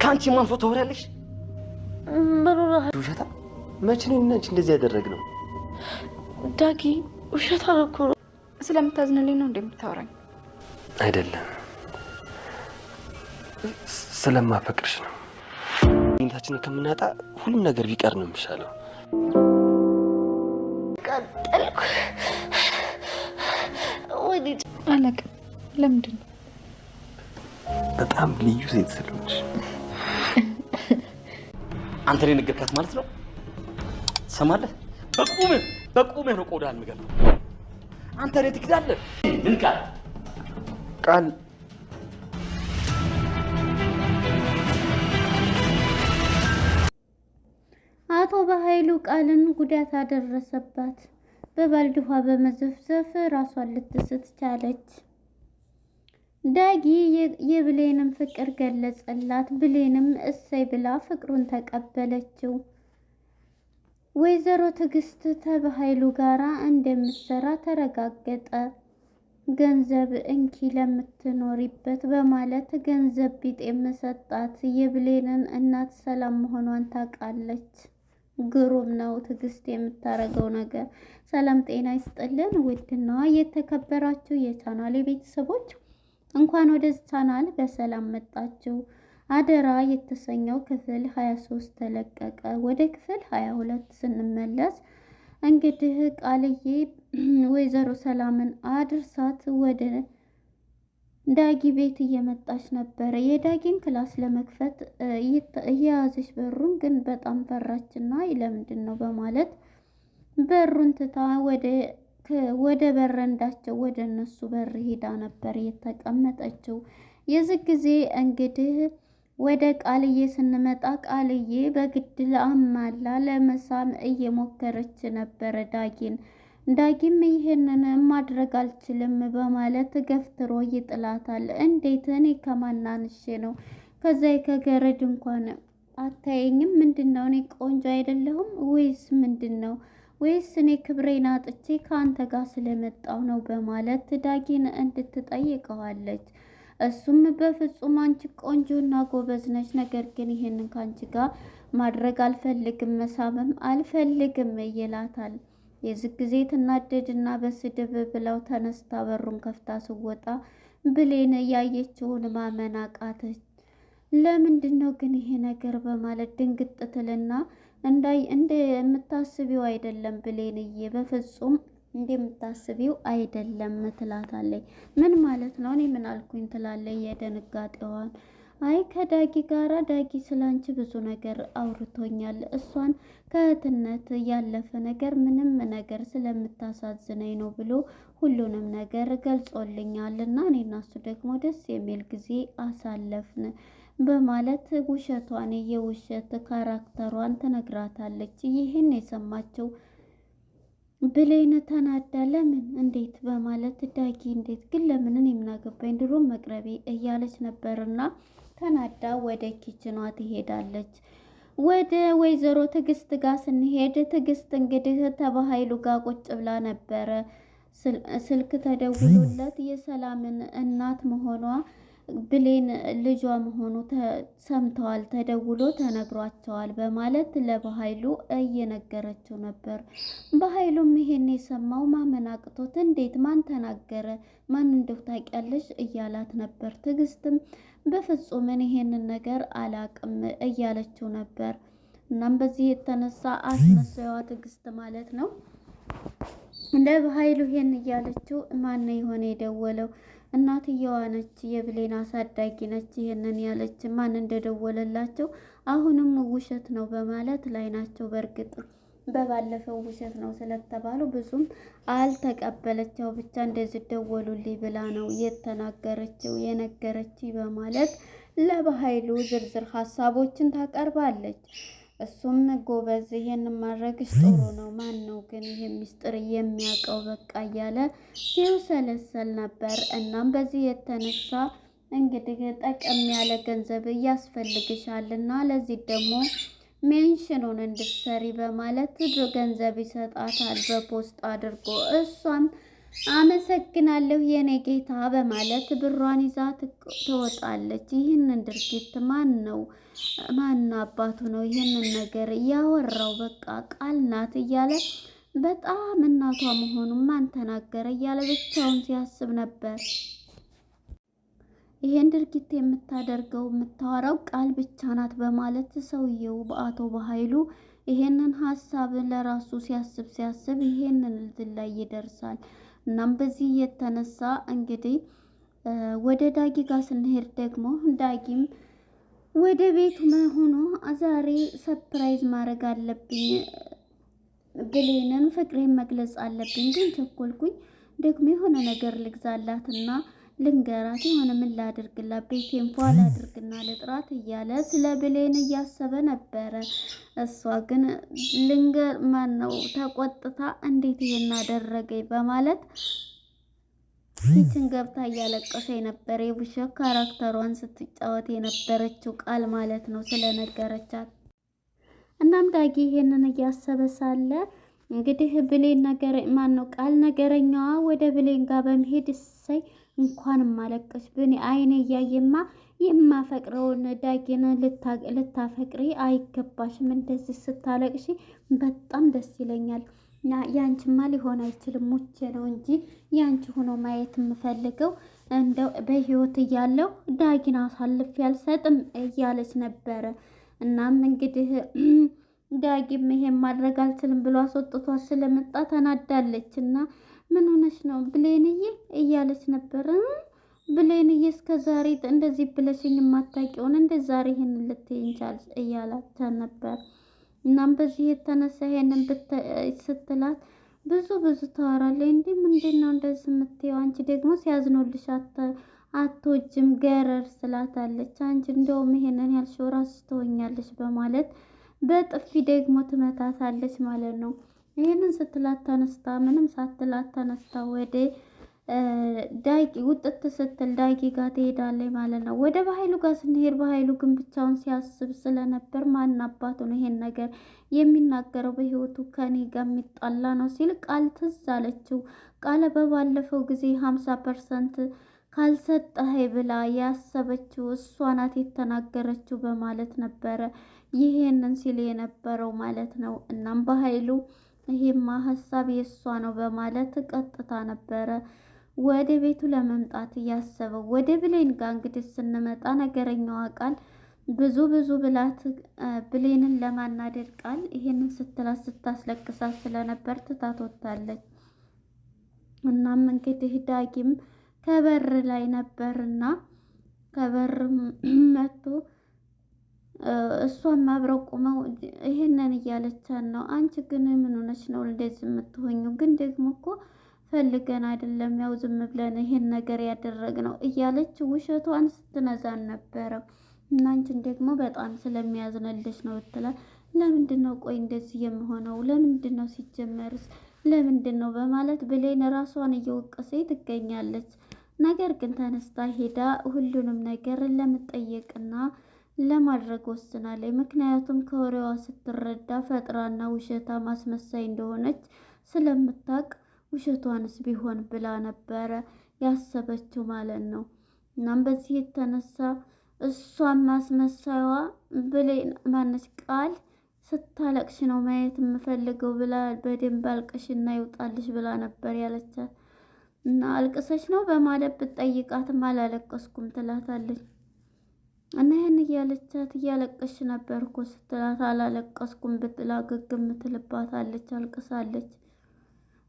ካንቺ ማንሶ ተወራለሽ ምኑራ ውሸታ መቼ ነው እናንቺ እንደዚህ ያደረግነው ዳጊ ውሸታ እኮ ነው ስለምታዝንልኝ ነው እንደምታወራኝ አይደለም ስለማፈቅርሽ ነው እንታችን ከምናጣ ሁሉም ነገር ቢቀር ነው የሚሻለው ቀጠልኩ ወዲ አለቅ ለምንድን ነው በጣም ልዩ ሴት ስለሆንሽ አንተ ላይ ነገርካት ማለት ነው ሰማለህ በቁምህ ነው ቆዳን ምገለው አንተ ላይ ትክዳለህ ምን ቃል አቶ በኃይሉ ቃልን ጉዳት አደረሰባት። በባልዲ ውሃ በመዘፍዘፍ ራሷን ልትስት ቻለች። ዳጊ የብሌንም ፍቅር ገለጸላት። ብሌንም እሰይ ብላ ፍቅሩን ተቀበለችው። ወይዘሮ ትዕግስት ከበኃይሉ ጋራ እንደምትሰራ ተረጋገጠ። ገንዘብ እንኪ ለምትኖሪበት በማለት ገንዘብ ቢጤም ሰጣት። የብሌንን እናት ሰላም መሆኗን ታውቃለች። ግሩም ነው ትዕግስት የምታረገው ነገር። ሰላም ጤና ይስጥልን ውድና የተከበራችሁ የቻናሌ ቤተሰቦች እንኳን ወደ ቻናል በሰላም መጣችሁ። አደራ የተሰኘው ክፍል 23 ተለቀቀ። ወደ ክፍል 22 ስንመለስ እንግዲህ ቃልዬ ወይዘሮ ሰላምን አድርሳት ወደ ዳጊ ቤት እየመጣች ነበረ። የዳጊን ክላስ ለመክፈት እየያዘች በሩን ግን በጣም ፈራችና ለምንድን ነው በማለት በሩን ትታ ወደ በረንዳቸው ወደ እነሱ በር ሄዳ ነበር የተቀመጠችው። የዚህ ጊዜ እንግዲህ ወደ ቃልዬ ስንመጣ ቃልዬ በግድ ለአማላ ለመሳም እየሞከረች ነበረ ዳጊን። ዳጊም ይሄንን ማድረግ አልችልም በማለት ገፍትሮ ይጥላታል። እንዴት እኔ ከማናንሼ ነው ከዛ ከገረድ እንኳን አታየኝም? ምንድነው እኔ ቆንጆ አይደለሁም ወይስ ምንድነው? ወይስ እኔ ክብሬን አጥቼ ከአንተ ጋር ስለመጣው ነው በማለት ዳጊን እንድትጠይቀዋለች። እሱም በፍጹም አንቺ ቆንጆና ጎበዝ ነች፣ ነገር ግን ይሄንን ካንቺ ጋር ማድረግ አልፈልግም፣ መሳምም አልፈልግም ይላታል። የዚህ ጊዜ ትናደድና በስድብ ብለው ተነስታ በሩን ከፍታ ስወጣ ብሌን ያየችውን ማመን አቃተች። ለምንድን ነው ግን ይሄ ነገር በማለት ድንግጥ ትልና እንደምታስቢው አይደለም ብሌንዬ፣ በፍጹም እንደምታስቢው አይደለም ትላታለች። ምን ማለት ነው? እኔ ምን አልኩኝ? ትላለች የድንጋጤዋን። አይ ከዳጊ ጋራ ዳጊ ስላንቺ ብዙ ነገር አውርቶኛል። እሷን ከእህትነት ያለፈ ነገር ምንም ነገር ስለምታሳዝነኝ ነው ብሎ ሁሉንም ነገር ገልጾልኛልና እኔና እሱ ደግሞ ደስ የሚል ጊዜ አሳለፍን በማለት ውሸቷን የውሸት ካራክተሯን ትነግራታለች። ይህን የሰማችው ብሌን ተናዳ ለምን እንዴት በማለት ዳጊ እንዴት ግን ለምን የምናገባኝ ድሮ መቅረቤ እያለች ነበርና ተናዳ ወደ ኪችኗ ትሄዳለች። ወደ ወይዘሮ ትዕግስት ጋር ስንሄድ ትዕግስት እንግዲህ ተበኃይሉ ጋር ቁጭ ብላ ነበረ። ስልክ ተደውሎለት የሰላምን እናት መሆኗ ብሌን ልጇ መሆኑ ሰምተዋል፣ ተደውሎ ተነግሯቸዋል በማለት ለበኃይሉ እየነገረችው ነበር። በኃይሉም ይሄን የሰማው ማመን አቅቶት እንዴት ማን ተናገረ ማን እንደው ታውቂያለሽ እያላት ነበር። ትዕግስትም በፍጹም ይሄንን ነገር አላቅም እያለችው ነበር። እናም በዚህ የተነሳ አስመሳይዋ ትዕግስት ማለት ነው ለበኃይሉ ይሄን እያለችው ማን የሆነ የደወለው እናትየዋ ነች፣ የብሌን አሳዳጊ ነች። ይሄንን ያለች ማን እንደደወለላቸው አሁንም ውሸት ነው በማለት ላይ ናቸው። በእርግጥ በባለፈው ውሸት ነው ስለተባሉ ብዙም አልተቀበለችው። ብቻ እንደዚህ ደወሉልኝ ብላ ነው የተናገረችው የነገረች በማለት ለበኃይሉ ዝርዝር ሀሳቦችን ታቀርባለች። እሱም ጎበዝ ይሄን ማድረግሽ ጥሩ ነው፣ ማን ነው ግን ይሄ ሚስጥር የሚያውቀው በቃ እያለ ሲውሰለሰል ነበር። እናም በዚህ የተነሳ እንግዲህ ጠቀም ያለ ገንዘብ ያስፈልግሻልና ለዚህ ደግሞ ሜንሽኑን እንድትሰሪ በማለት ገንዘብ ይሰጣታል በፖስት አድርጎ። እሷም አመሰግናለሁ የኔ ጌታ በማለት ብሯን ይዛ ትወጣለች። ይህንን ድርጊት ማን አባቱ ነው ይህንን ነገር ያወራው? በቃ ቃል ናት እያለ በጣም እናቷ መሆኑን ማን ተናገረ እያለ ብቻውን ሲያስብ ነበር። ይሄን ድርጊት የምታወራው ቃል ብቻ ናት በማለት ሰውየው በአቶ በኃይሉ ይሄንን ሀሳብ ለራሱ ሲያስብ ይሄንን ልትል ላይ ይደርሳል። እናም በዚህ የተነሳ እንግዲህ ወደ ዳጊ ጋር ስንሄድ ደግሞ ዳጊም ወደ ቤቱ መሆኑ ዛሬ ሰርፕራይዝ ማድረግ አለብኝ፣ ብሌንን ፍቅሬን መግለጽ አለብኝ፣ ግን ቸኮልኩኝ። ደግሞ የሆነ ነገር ልግዛላትና ልንገራት፣ የሆነ ምን ላድርግላት፣ ቤቴን ፏ ላድርግና ልጥራት እያለ ስለ ብሌን እያሰበ ነበረ። እሷ ግን ተቆጥታ እንዴት ይሄን አደረገኝ በማለት ኪችን ገብታ እያለቀሰ የነበረ የውሸት ካራክተሯን ስትጫወት የነበረችው ቃል ማለት ነው ስለነገረቻት። እናም ዳጊ ይሄንን እያሰበ ሳለ እንግዲህ ብሌን ቃል ነገረኛዋ ወደ ብሌን ጋር በመሄድ እሰይ እንኳንም አለቀሽ ብኔ አይኔ እያየማ የማፈቅረውን ዳጊን ልታፈቅሪ አይገባሽም፣ እንደዚህ ስታለቅሺ በጣም ደስ ይለኛል። ያንቺማ ሊሆን አይችልም፣ ሙቼ ነው እንጂ ያንቺ ሆኖ ማየት የምፈልገው እንደው በህይወት እያለሁ ዳጊን አሳልፌ አልሰጥም እያለች ነበረ። እናም እንግዲህ ዳጊም ይሄን ማድረግ አልችልም ብሎ አስወጥቷት ስለመጣ ተናዳለች እና ምን ሆነሽ ነው ብሌንዬ እያለች ነበር። ብሌንዬ እስከ ዛሬ እንደዚህ ብለሽኝ የማታውቂውን እንደ ዛሬ ይሄን ልትይኝ ቻልሽ እያላት ነበር። እናም በዚህ የተነሳ ይሄንን ስትላት ብዙ ታወራለች። እንዴ ምንድነው እንደዚህ የምትይው? አንቺ ደግሞ ሲያዝኑልሽ አትወጂም ገረር ስላታለች። አንቺ እንደውም ይሄንን ያልሽው ራስሽ ትሆኛለሽ በማለት በጥፊ ደግሞ ትመታታለች ማለት ነው። ይሄንን ስትላት ተነስታ ምንም ሳትላት ተነስታ ወደ ዳጊ ውጥት ስትል ዳጊ ጋር ትሄዳለች ማለት ነው። ወደ በኃይሉ ጋር ስንሄድ በኃይሉ ግን ብቻውን ሲያስብ ስለነበር ማን አባቱ ነው ይሄን ነገር የሚናገረው? በህይወቱ ከኔ ጋር የሚጣላ ነው ሲል ቃል ትዝ አለችው። ቃለ በባለፈው ጊዜ 50% ካልሰጠህ ብላ ያሰበችው እሷ ናት የተናገረችው በማለት ነበረ ይሄንን ሲል የነበረው ማለት ነው። እናም በኃይሉ ይሄማ ሀሳብ የእሷ ነው በማለት ቀጥታ ነበረ ወደ ቤቱ ለመምጣት እያሰበው። ወደ ብሌን ጋር እንግዲህ ስንመጣ ነገረኛዋ ቃል ብዙ ብላት ብሌንን ለማናደድ ቃል ይሄንን ስትላት ስታስለቅሳት ስለነበር ትታት ወጥታለች። እናም እንግዲህ ዳጊም ከበር ላይ ነበርና ከበር መጥቶ እሷም አብረው ቁመው ይሄንን እያለቻት ነው። አንቺ ግን ምን ሆነሽ ነው እንደዚህ የምትሆኙ? ግን ደግሞ እኮ ፈልገን አይደለም ያው ዝም ብለን ይሄን ነገር ያደረግነው እያለች ውሸቷን ስትነዛን ነበረ። እና አንቺን ደግሞ በጣም ስለሚያዝንልሽ ነው ትላል። ለምንድን ነው ቆይ እንደዚህ የምሆነው? ለምንድን ነው ሲጀመርስ ለምንድን ነው በማለት ብሌን ራሷን እየወቀሰች ትገኛለች። ነገር ግን ተነስታ ሄዳ ሁሉንም ነገር ለመጠየቅና ለማድረግ ወስናለች። ምክንያቱም ከወሬዋ ስትረዳ ፈጥራና ውሸታ ማስመሳይ እንደሆነች ስለምታውቅ ውሸቷንስ ቢሆን ብላ ነበረ ያሰበችው ማለት ነው። እናም በዚህ የተነሳ እሷን ማስመሳይዋ ብሌን ማነች ቃል ስታለቅሽ ነው ማየት የምፈልገው ብላ በደንብ አልቅሽና ይውጣልሽ ብላ ነበር ያለቻት። እና አልቅሰሽ ነው በማለት ብትጠይቃትም አላለቀስኩም ትላታለች። እና ይህን እያለቻት እያለቀሽ ነበር እኮ ስትላት አላለቀስኩም ብትላ ግግም ትልባታለች፣ አልቅሳለች።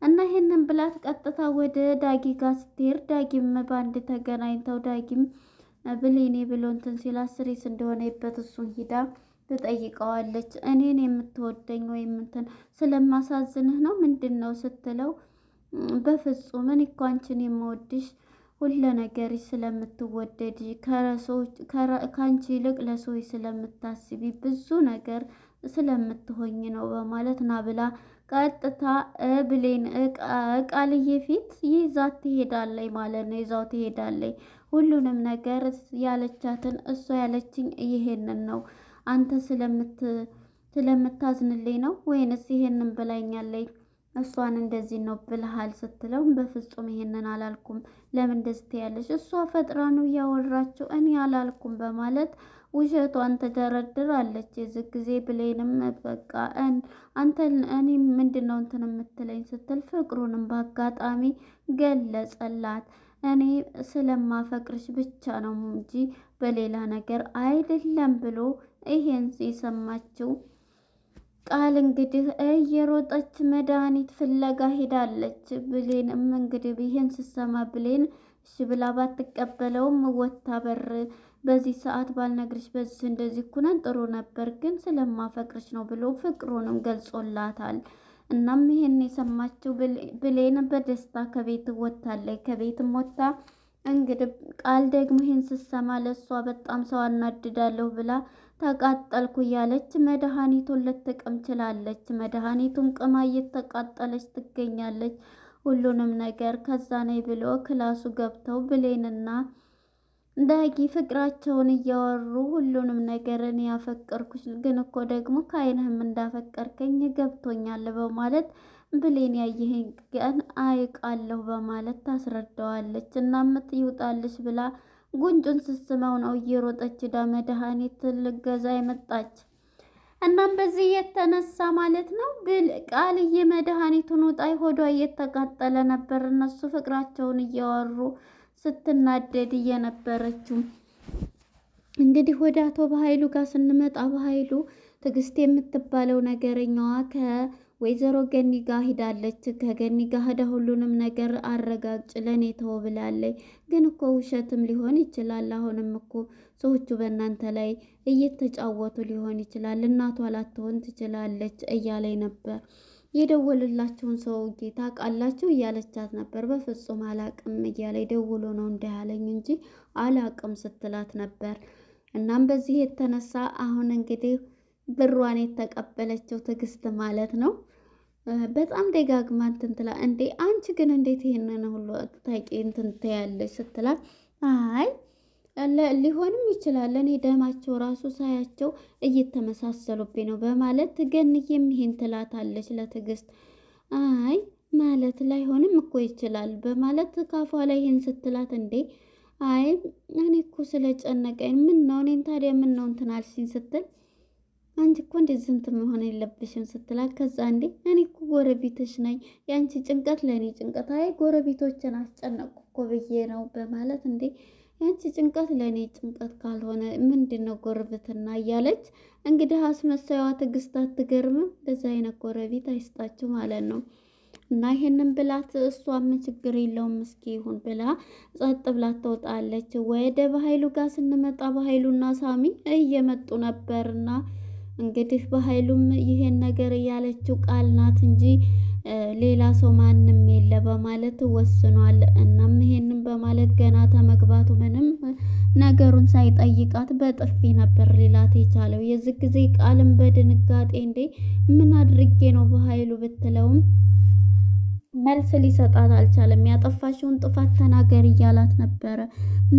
እና ይህንን ብላት ቀጥታ ወደ ዳጊ ጋር ስትሄድ ዳጊም በአንድ ተገናኝተው ዳጊም ብሌኔ ብሎ እንትን ሲላት ስሬስ እንደሆነበት እሱን ሂዳ ትጠይቀዋለች። እኔን የምትወደኝ ወይም እንትን ስለማሳዝንህ ነው ምንድን ነው ስትለው በፍጹም እኔ እኮ አንቺን የምወድሽ ሁለ ነገርሽ ስለምትወደድ ከአንቺ ይልቅ ለሰዎች ስለምታስቢ ብዙ ነገር ስለምትሆኝ ነው በማለት ና ብላ ቀጥታ ብሌን ቃልዬ ፊት ይዛት ትሄዳለች ማለት ነው። ይዛው ትሄዳለች። ሁሉንም ነገር ያለቻትን እሷ ያለችኝ ይሄንን ነው፣ አንተ ስለምታዝንልኝ ነው ወይንስ ይሄንን ብላኛለች እሷን እንደዚህ ነው ብለሃል ስትለው በፍጹም ይሄንን አላልኩም፣ ለምን እንደዚህ ትያለሽ? እሷ ፈጥራ ነው ያወራችው እኔ አላልኩም በማለት ውሸቷን ትደረድራለች። የዚህ ጊዜ ብሌንም በቃ አንተ እኔ ምንድነው እንትን የምትለኝ ስትል ፍቅሩንም በአጋጣሚ ገለጸላት። እኔ ስለማፈቅርሽ ብቻ ነው እንጂ በሌላ ነገር አይደለም ብሎ ይሄን የሰማችው ቃል እንግዲህ እየሮጠች መድኃኒት ፍለጋ ሄዳለች። ብሌንም እንግዲህ ይሄን ስትሰማ ብሌን እሺ ብላ ባትቀበለውም ወታ በር በዚህ ሰዓት ባልነግርሽ በዚህ እንደዚህ ኩነን ጥሩ ነበር፣ ግን ስለማፈቅርሽ ነው ብሎ ፍቅሩንም ገልጾላታል። እናም ይሄን የሰማችው ብሌን በደስታ ከቤት ወጣለች። ከቤትም ወጣ እንግዲህ ቃል ደግሞ ይሄን ስትሰማ ለሷ በጣም ሰው አናድዳለሁ ብላ ተቃጠልኩ እያለች መድኃኒቱን ልትቅም ችላለች። መድኃኒቱን ቅማ እየተቃጠለች ትገኛለች። ሁሉንም ነገር ከዛ ነይ ብሎ ክላሱ ገብተው ብሌንና ዳጊ ፍቅራቸውን እያወሩ ሁሉንም ነገር እኔ ያፈቀርኩሽ ግን እኮ ደግሞ ከአይንህም እንዳፈቀርከኝ ገብቶኛል በማለት ብሌን ያየህን ቀን አይቃለሁ በማለት ታስረዳዋለች። እና ይውጣልሽ ብላ ጉንጩን ስስመው ነው እየሮጠች ዳ መድኃኒት ልገዛ የመጣች። እናም በዚህ የተነሳ ማለት ነው ቃልዬ መድኃኒቱን ውጣይ ሆዷ እየተቃጠለ ነበር። እነሱ ፍቅራቸውን እያወሩ ስትናደድ እየነበረችው እንግዲህ ወደ አቶ በኃይሉ ጋር ስንመጣ በኃይሉ ትዕግስት የምትባለው ነገረኛዋ ከወይዘሮ ገኒ ጋር ሂዳለች። ከገኒ ጋር ሄዳ ሁሉንም ነገር አረጋግጭ ለኔ ተው ብላለች። ግን እኮ ውሸትም ሊሆን ይችላል። አሁንም እኮ ሰዎቹ በእናንተ ላይ እየተጫወቱ ሊሆን ይችላል። እናቷ ላትሆን ትችላለች እያለኝ ነበር። የደወልላችሁን ሰውዬ ታውቃላችሁ እያለቻት ነበር። በፍጹም አላቅም እያለኝ ደውሎ ነው እንዳያለኝ እንጂ አላቅም ስትላት ነበር። እናም በዚህ የተነሳ አሁን እንግዲህ ብሯን የተቀበለችው ትዕግስት ማለት ነው። በጣም ደጋግማ እንትን ትላ እንዴ አንቺ ግን እንዴት ይሄንን ሁሉ ታውቂ እንትን ትያለሽ ስትላት አይ ሊሆንም ይችላል እኔ ደማቸው ራሱ ሳያቸው እየተመሳሰሉብኝ ነው በማለት ገንዬም ይሄን ትላታለች ለትዕግስት። አይ ማለት ላይሆንም እኮ ይችላል በማለት ካፏ ላይ ይሄን ስትላት እንዴ አይ እኔ እኮ ስለጨነቀኝ ምን ነው እኔን ታዲያ ምን ነው እንትን አልሽኝ ስትል አንቺ እኮ እንደዚህ እንትን መሆን የለብሽም ስትላት ከዛ እንዴ እኔ እኮ ጎረቤትሽ ነኝ ያንቺ ጭንቀት ለእኔ ጭንቀት አይ ጎረቤቶችን አስጨነቅኩ እኮ ብዬ ነው በማለት እንዴ ያንቺ ጭንቀት ለእኔ ጭንቀት ካልሆነ ምንድነው ጎረቤትና እያለች እንግዲህ አስመሳይዋ ትዕግስት አትገርምም? እንደዛ አይነት ጎረቤት አይስጣችሁ ማለት ነው። እና ይሄንን ብላት እሷም ችግር የለውም እስኪ ይሁን ብላ ጸጥ ብላ ትወጣለች። ወደ በኃይሉ ጋር ስንመጣ በኃይሉና ሳሚ እየመጡ ነበርና እንግዲህ በኃይሉም ይሄን ነገር እያለችው ቃል ናት እንጂ ሌላ ሰው ማንም የለ በማለት ወስኗል። እናም ይሄንን በማለት ገና ተመግባቱ ምንም ነገሩን ሳይጠይቃት በጥፊ ነበር ሌላት የቻለው። የዚህ ጊዜ ቃልም በድንጋጤ እንዴ ምን አድርጌ ነው በኃይሉ ብትለውም መልስ ሊሰጣት አልቻለም። ያጠፋሽውን ጥፋት ተናገር እያላት ነበረ።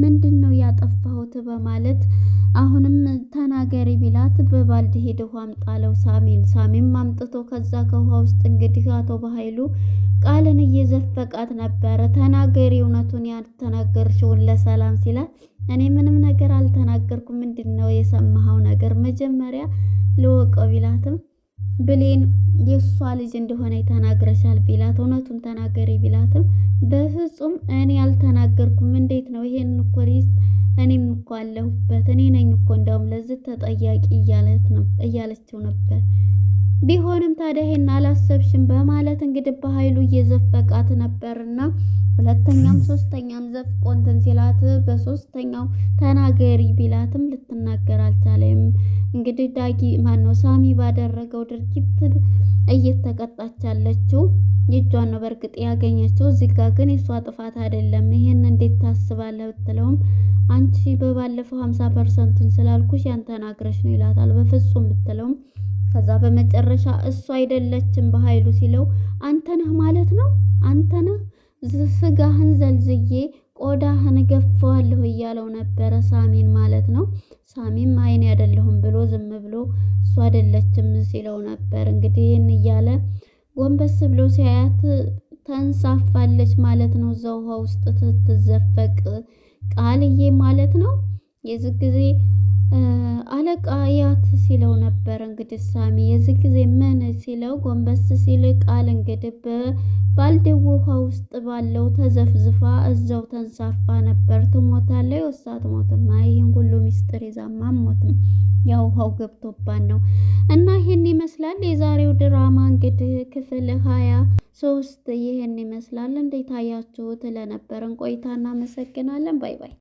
ምንድን ነው ያጠፋሁት በማለት አሁንም ተናገሪ ቢላት በባልዲ ሄደ ውሃ አምጣለው ሳሚም አምጥቶ ከዛ ከውሃ ውስጥ እንግዲህ አቶ በኃይሉ ቃልን እየዘፈቃት ነበረ። ተናገሪ እውነቱን ያልተናገርሽውን ለሰላም ሲላት እኔ ምንም ነገር አልተናገርኩም ምንድን ነው የሰማኸው ነገር መጀመሪያ ልወቀው ቢላትም ብሌን የሷ ልጅ እንደሆነ ተናግረሻል ቢላት እውነቱን ተናገሪ ቢላትም በፍጹም እኔ አልተናገርኩም እንዴት ነው ይሄን እኮ እኔም እኮ አለሁበት እኔ ነኝ እኮ እንደውም ለዚህ ተጠያቂ እያለችው ነበር። ቢሆንም ታዲያ ይሄን አላሰብሽም በማለት እንግዲህ በኃይሉ እየዘፈቃት ነበርና ሁለተኛም ሶስተኛም ዘፍቆ እንትን ሲላት በሶስተኛው ተናገሪ ቢላትም ልትናገር አልቻለም። እንግዲህ ዳጊ ማነው ሳሚ ባደረገው ድርጊት እየተቀጣች ያለችው የእጇን ነው በእርግጥ ያገኘችው። እዚህ ጋር ግን የሷ ጥፋት አይደለም። ይሄን እንዴት ታስባለህ ብትለውም አንቺ በባለፈው 50% ስላልኩሽ ያን ተናግረሽ ነው ይላታል። በፍጹም ብትለውም ከዛ በመጨረሻ እሱ አይደለችም በኃይሉ ሲለው አንተ ነህ ማለት ነው አንተ ነህ ስጋህን ዘልዝዬ ቆዳህን ገፈዋለሁ እያለው ነበረ ሳሚን ማለት ነው። ሳሚም አይኔ አይደለሁም ብሎ ዝም ብሎ እሱ አይደለችም ሲለው ነበር። እንግዲህ ይህን እያለ ጎንበስ ብሎ ሲያያት ተንሳፋለች ማለት ነው። እዛ ውሃ ውስጥ ትዘፈቅ ቃልዬ ማለት ነው። የዚህ ጊዜ አለቃ ያት ሲለው ነበር እንግዲህ ሳሚ የዚህ ጊዜ ምን ሲለው ጎንበስ ሲል ቃል እንግዲህ በባልዲው ውሃ ውስጥ ባለው ተዘፍዝፋ እዛው ተንሳፋ ነበር። ትሞታለች ወይስ አትሞትም? ይሄን ሁሉ ሚስጥር ይዛማ አትሞትም። ያው ውሃው ገብቶባት ነው። እና ይሄን ይመስላል የዛሬው ድራማ እንግዲህ ክፍል 23 ይሄን ይመስላል። እንዴት አያችሁት? ለነበረን ቆይታ እናመሰግናለን። ባይ ባይ።